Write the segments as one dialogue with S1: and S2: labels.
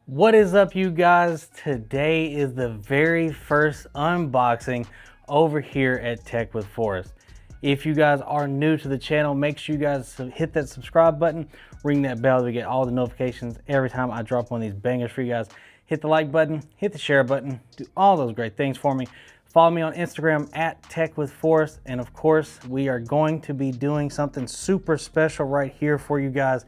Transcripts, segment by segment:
S1: What is up, you guys? Today is the very first unboxing over here at Tech with Forrest. If you guys are new to the channel, make sure you guys hit that subscribe button, ring that bell to get all the notifications every time I drop one of these bangers for you guys. Hit the like button, hit the share button, do all those great things for me. Follow me on Instagram at Tech with Forrest, and of course, we are going to be doing something super special right here for you guys.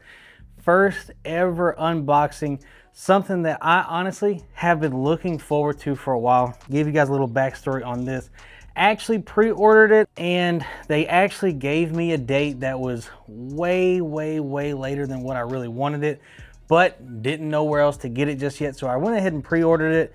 S1: First ever unboxing, something that I honestly have been looking forward to for a while. Give you guys a little backstory on this. Actually pre-ordered it, and they actually gave me a date that was way later than what I really wanted it, but didn't know where else to get it just yet. So I went ahead and pre-ordered it,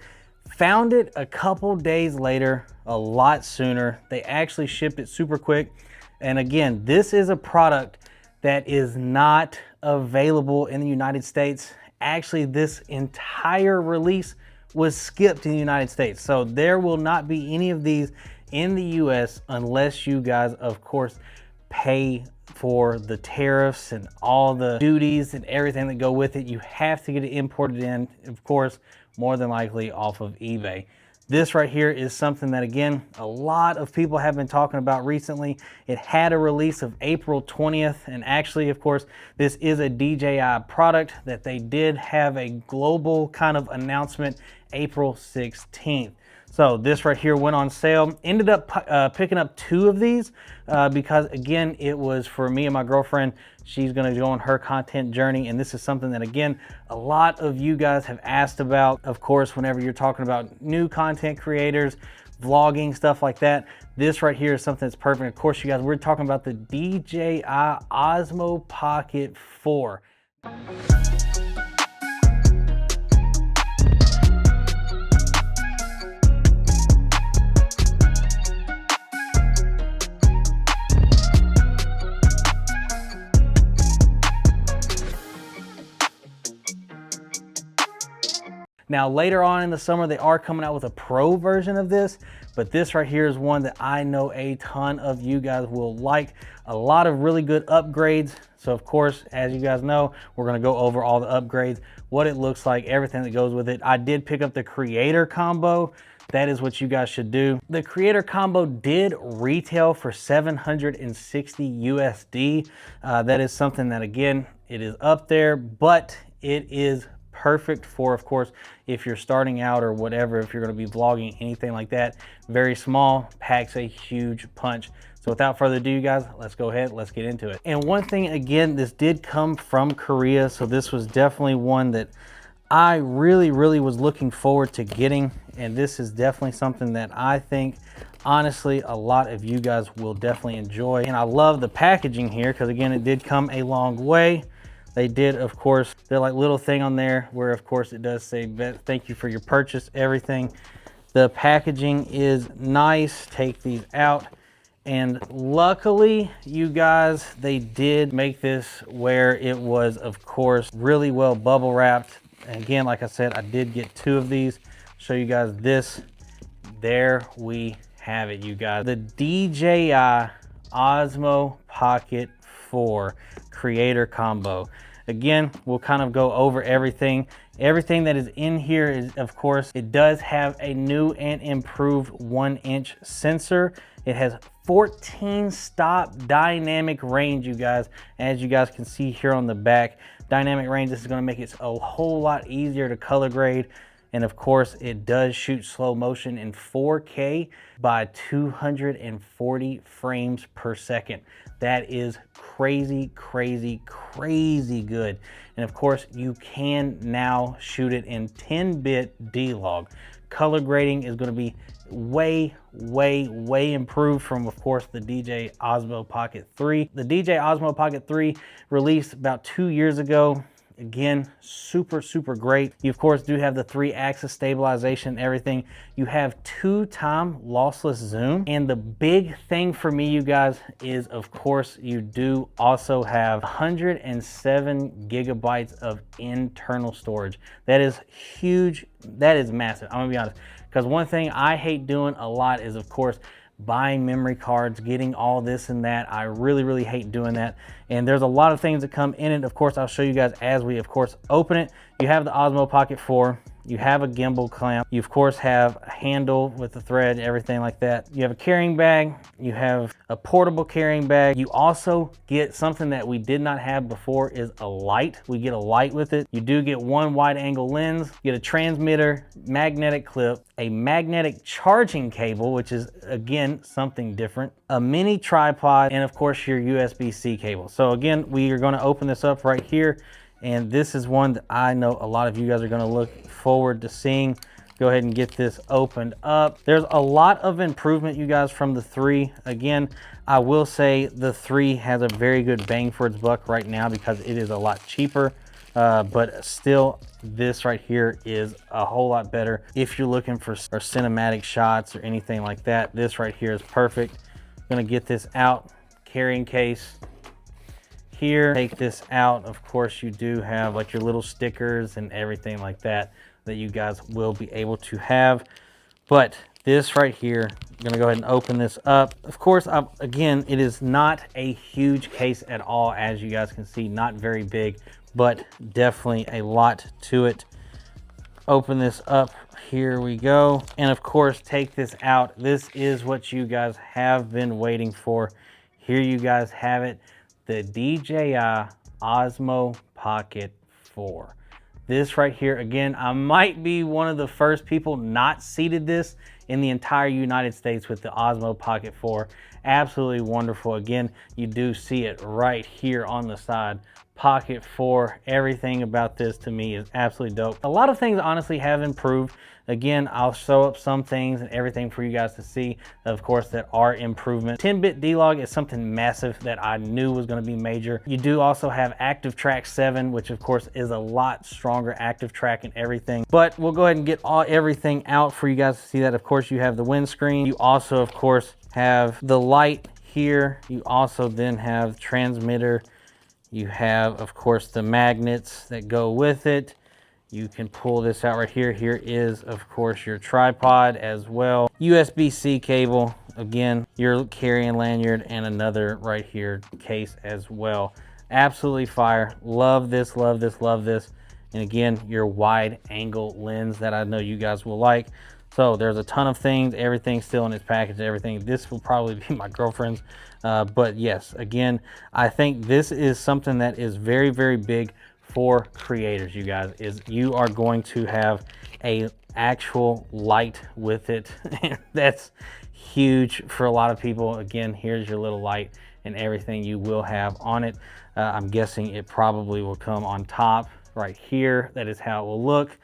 S1: found it a couple days later, a lot sooner. They actually shipped it super quick. And again, this is a product that is not available in the United States. Actually, this entire release was skipped in the United States. So there will not be any of these in the US unless you guys, of course, pay for the tariffs and all the duties and everything that go with it. You have to get it imported in, of course, more than likely off of eBay. This right here is something that, again, a lot of people have been talking about recently. It had a release of April 20th, and actually, of course, this is a DJI product that they did have a global kind of announcement April 16th. So this right here went on sale. Ended up picking up two of these because, again, it was for me and my girlfriend. She's going to go on her content journey, and this is something that, again, a lot of you guys have asked about. Of course, whenever you're talking about new content creators, vlogging, stuff like that, this right here is something that's perfect. Of course, you guys, we're talking about the DJI Osmo Pocket 4. Now, later on in the summer, they are coming out with a pro version of this, but this right here is one that I know a ton of you guys will like. A lot of really good upgrades. So of course, as you guys know, we're gonna go over all the upgrades, what it looks like, everything that goes with it. I did pick up the creator combo. That is what you guys should do. The creator combo did retail for 760 USD. That is something that, again, it is up there, but it is perfect for, of course, if you're starting out or whatever, if you're going to be vlogging, anything like that. Very small, packs a huge punch. So without further ado, you guys, let's go ahead, let's get into it. And one thing, again, this did come from Korea, so this was definitely one that I really was looking forward to getting, and this is definitely something that I think, honestly, a lot of you guys will definitely enjoy. And I love the packaging here because, again, it did come a long way. They did, of course, they're like little thing on there where, of course, it does say thank you for your purchase, everything. The packaging is nice. Take these out. And luckily, you guys, they did make this where it was, of course, really well bubble wrapped. And again, like I said, I did get two of these. Show you guys this. There we have it, you guys. The DJI Osmo Pocket 4 creator combo. Again, we'll kind of go over everything. Everything that is in here is, of course, it does have a new and improved 1-inch sensor. It has 14 stop dynamic range, you guys. As you guys can see here on the back, dynamic range, this is going to make it a whole lot easier to color grade. And of course, it does shoot slow motion in 4K by 240 frames per second. That is crazy good. And of course, you can now shoot it in 10-bit D-Log. Color grading is going to be way improved from, of course, the DJI Osmo Pocket 3. The DJI Osmo Pocket 3 released about 2 years ago. Again, super great. You, of course, do have the 3-axis stabilization and everything. You have 2-time lossless zoom. And the big thing for me, you guys, is, of course, you do also have 107 gigabytes of internal storage. That is huge. That is massive. I'm gonna be honest. Because one thing I hate doing a lot is, of course, buying memory cards, getting all this and that. I really hate doing that. And there's a lot of things that come in it. Of course, I'll show you guys as we, of course, open it. You have the Osmo Pocket 4. You have a gimbal clamp. You, of course, have a handle with the thread, everything like that. You have a carrying bag. You have a portable carrying bag. You also get something that we did not have before, is a light. We get a light with it. You do get one wide angle lens. You get a transmitter, magnetic clip, a magnetic charging cable, which is, again, something different, a mini tripod, and of course your USB-C cable. So again, we are going to open this up right here. And this is one that I know a lot of you guys are going to look forward to seeing. Go ahead and get this opened up. There's a lot of improvement, you guys, from the 3. Again, I will say the 3 has a very good bang for its buck right now because it is a lot cheaper. But still, this right here is a whole lot better. If you're looking for cinematic shots or anything like that, this right here is perfect. I'm going to get this out, carrying case. Here, take this out. Of course, you do have like your little stickers and everything like that that you guys will be able to have. But this right here, I'm gonna go ahead and open this up. Of course, again, it is not a huge case at all, as you guys can see, not very big, but definitely a lot to it. Open this up, here we go. And of course, take this out. This is what you guys have been waiting for. Here you guys have it. The DJI Osmo Pocket 4. This right here, again, I might be one of the first people not seated this in the entire United States with the Osmo Pocket 4. Absolutely wonderful. Again, you do see it right here on the side. Pocket 4, everything about this to me is absolutely dope. A lot of things honestly have improved. Again, I'll show up some things and everything for you guys to see, of course, that are improvements. 10-bit D-Log is something massive that I knew was going to be major. You do also have Active Track 7, which of course is a lot stronger active track and everything. But we'll go ahead and get everything out for you guys to see that. Of course, you have the windscreen. You also, of course, have the light here. You also then have transmitter. You have, of course, the magnets that go with it. You can pull this out right here. Here is, of course, your tripod as well. USB-C cable, again, your carrying lanyard, and another right here case as well. Absolutely fire. Love this, love this, love this. And again, your wide angle lens that I know you guys will like. So there's a ton of things, everything's still in its package, everything. This will probably be my girlfriend's. But yes, again, I think this is something that is very big for creators, you guys, is you are going to have a actual light with it. And that's huge for a lot of people. Again, here's your little light and everything you will have on it. I'm guessing it probably will come on top right here. That is how it will look.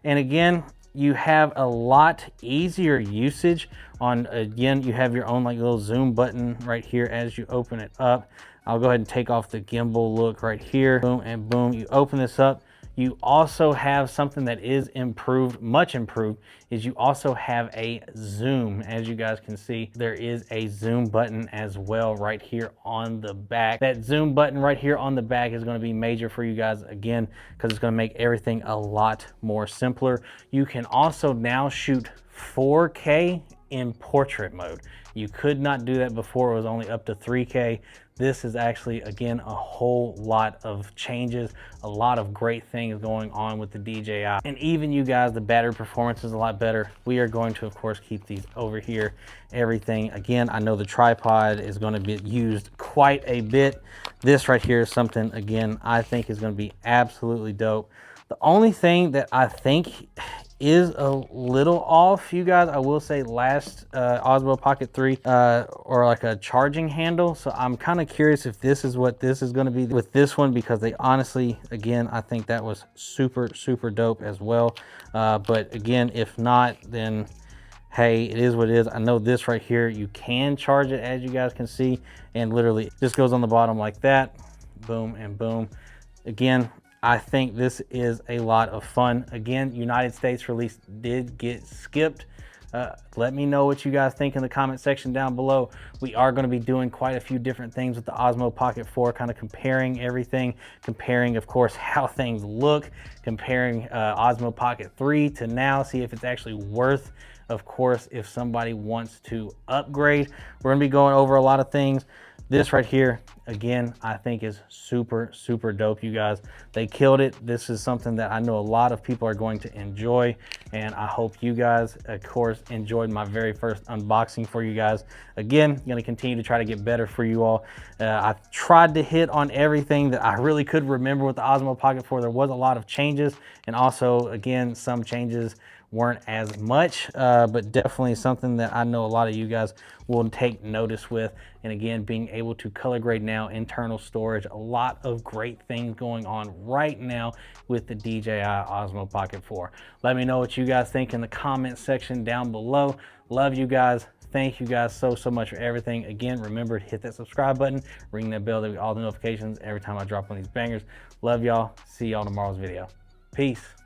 S1: And again, you have a lot easier usage on, again, you have your own like little zoom button right here as you open it up. I'll go ahead and take off the gimbal look right here. Boom and boom. You open this up. You also have something that is improved, much improved, is you also have a zoom. As you guys can see, there is a zoom button as well right here on the back. That zoom button right here on the back is going to be major for you guys, again, because it's going to make everything a lot more simpler. You can also now shoot 4K in portrait mode. You could not do that before. It was only up to 3K. This is actually, again, a whole lot of changes, a lot of great things going on with the DJI. And even you guys, the battery performance is a lot better. We are going to, of course, keep these over here. Everything, again, I know the tripod is going to be used quite a bit. This right here is something, again, I think is going to be absolutely dope. The only thing that I think is a little off, you guys, I will say, last Osmo Pocket 3 or like a charging handle. So I'm kind of curious if this is what this is going to be with this one, because they honestly, again, I think that was super dope as well. But again, if not, then hey, it is what it is. I know this right here, you can charge it, as you guys can see, and literally just goes on the bottom like that. Boom and boom. Again, I think this is a lot of fun. Again, United States release did get skipped. Let me know what you guys think in the comment section down below. We are going to be doing quite a few different things with the Osmo Pocket 4, kind of comparing everything, comparing, of course, how things look, comparing Osmo Pocket 3 to now, see if it's actually worth, of course, if somebody wants to upgrade. We're going to be going over a lot of things. This right here, again, I think is super, super dope, you guys. They killed it. This is something that I know a lot of people are going to enjoy, and I hope you guys, of course, enjoyed my very first unboxing for you guys. Again, gonna continue to try to get better for you all. I tried to hit on everything that I really could remember with the Osmo Pocket 4. There was a lot of changes, and also, again, some changes weren't as much, but definitely something that I know a lot of you guys will take notice with. And again, being able to color grade now, internal storage, a lot of great things going on right now with the DJI Osmo Pocket 4. Let me know what you guys think in the comment section down below. Love you guys. Thank you guys so much for everything. Again, remember to hit that subscribe button, ring that bell to get all the notifications every time I drop one of these bangers. Love y'all. See y'all tomorrow's video. Peace.